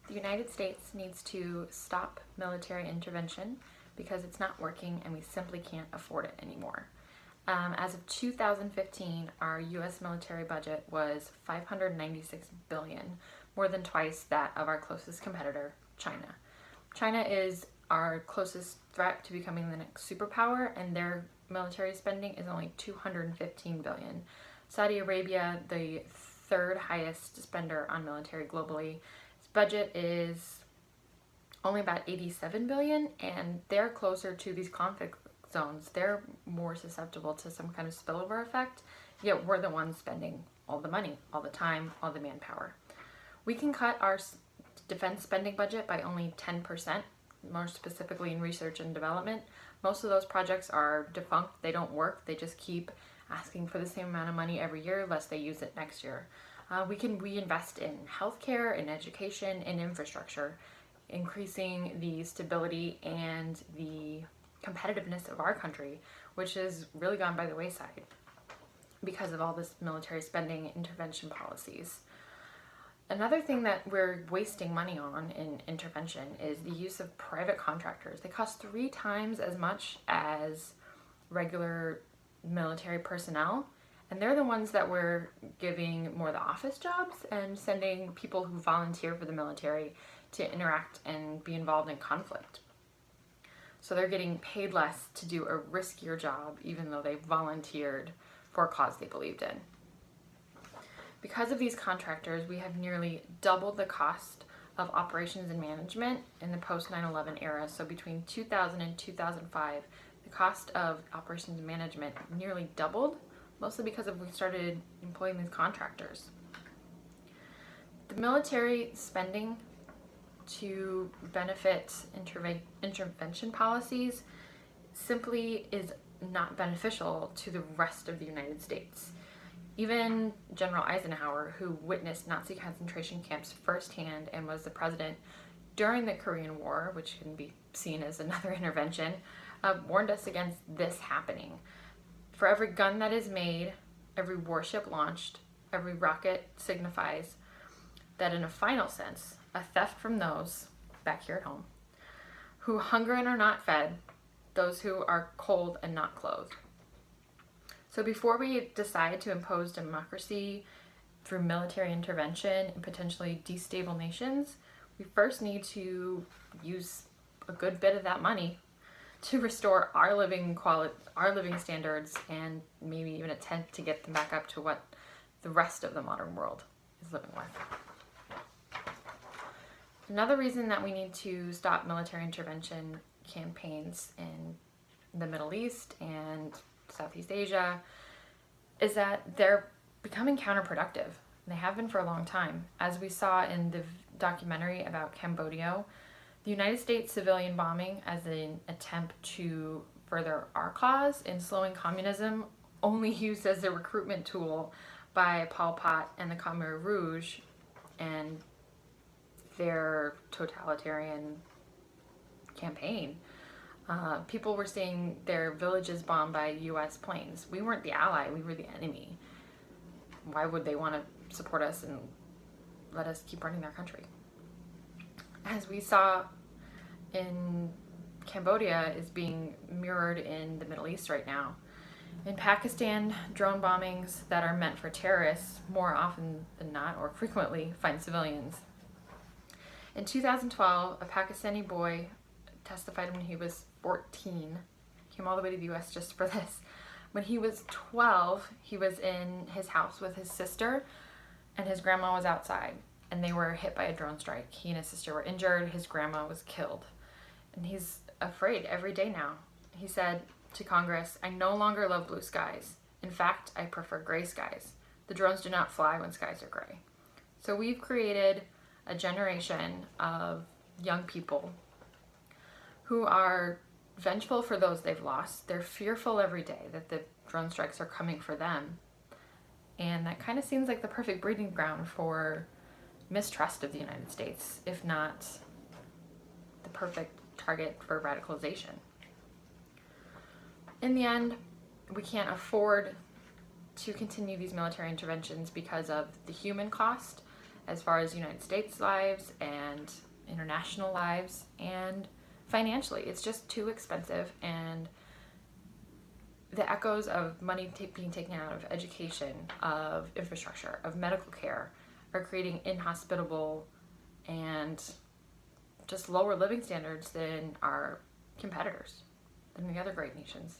The United States needs to stop military intervention because it's not working and we simply can't afford it anymore. As of 2015, our U.S. military budget was $596 billion, more than twice that of our closest competitor, China. China is our closest threat to becoming the next superpower, and their military spending is only $215 billion. Saudi Arabia, the third highest spender on military globally, its budget is only about $87 billion, and they're closer to these conflict zones. They're more susceptible to some kind of spillover effect, yet we're the ones spending all the money, all the time, all the manpower. We can cut our defense spending budget by only 10%, more specifically in research and development. Most of those projects are defunct, they don't work, they just keep asking for the same amount of money every year lest they use it next year. We can reinvest in healthcare, in education, in infrastructure, increasing the stability and the competitiveness of our country, which has really gone by the wayside because of all this military spending intervention policies. Another thing that we're wasting money on in intervention is the use of private contractors. They cost 3 times as much as regular military personnel, and they're the ones that we're giving more of the office jobs and sending people who volunteer for the military to interact and be involved in conflict. So they're getting paid less to do a riskier job even though they volunteered for a cause they believed in. Because of these contractors, we have nearly doubled the cost of operations and management in the post 9/11 era. So between 2000 and 2005, the cost of operations and management nearly doubled, mostly because we started employing these contractors. The military spending to benefit intervention policies simply is not beneficial to the rest of the United States. Even General Eisenhower, who witnessed Nazi concentration camps firsthand and was the president during the Korean War, which can be seen as another intervention, warned us against this happening. For every gun that is made, every warship launched, every rocket signifies that in a final sense, a theft from those, back here at home, who hunger and are not fed, those who are cold and not clothed. So before we decide to impose democracy through military intervention and potentially destabilize nations, we first need to use a good bit of that money to restore our living standards and maybe even attempt to get them back up to what the rest of the modern world is living with. Another reason that we need to stop military intervention campaigns in the Middle East and Southeast Asia is that they're becoming counterproductive. They have been for a long time. As we saw in the documentary about Cambodia, the United States civilian bombing as an attempt to further our cause in slowing communism, only used as a recruitment tool by Pol Pot and the Khmer Rouge and their totalitarian campaign. People were seeing their villages bombed by U.S. planes. We weren't the ally, we were the enemy. Why would they want to support us and let us keep running their country? As we saw in Cambodia is being mirrored in the Middle East right now. In Pakistan, drone bombings that are meant for terrorists more often than not, or frequently, find civilians. In 2012, a Pakistani boy testified when he was 14, came all the way to the US just for this. When he was 12, he was in his house with his sister and his grandma was outside and they were hit by a drone strike. He and his sister were injured, his grandma was killed. And he's afraid every day now. He said to Congress, "I no longer love blue skies. In fact, I prefer gray skies. The drones do not fly when skies are gray." So we've created a generation of young people who are vengeful for those they've lost. They're fearful every day that the drone strikes are coming for them. And that kind of seems like the perfect breeding ground for mistrust of the United States, if not the perfect target for radicalization. In the end, we can't afford to continue these military interventions because of the human cost as far as United States lives and international lives, and financially. It's just too expensive, and the echoes of money being taken out of education, of infrastructure, of medical care are creating inhospitable and just lower living standards than our competitors, than the other great nations.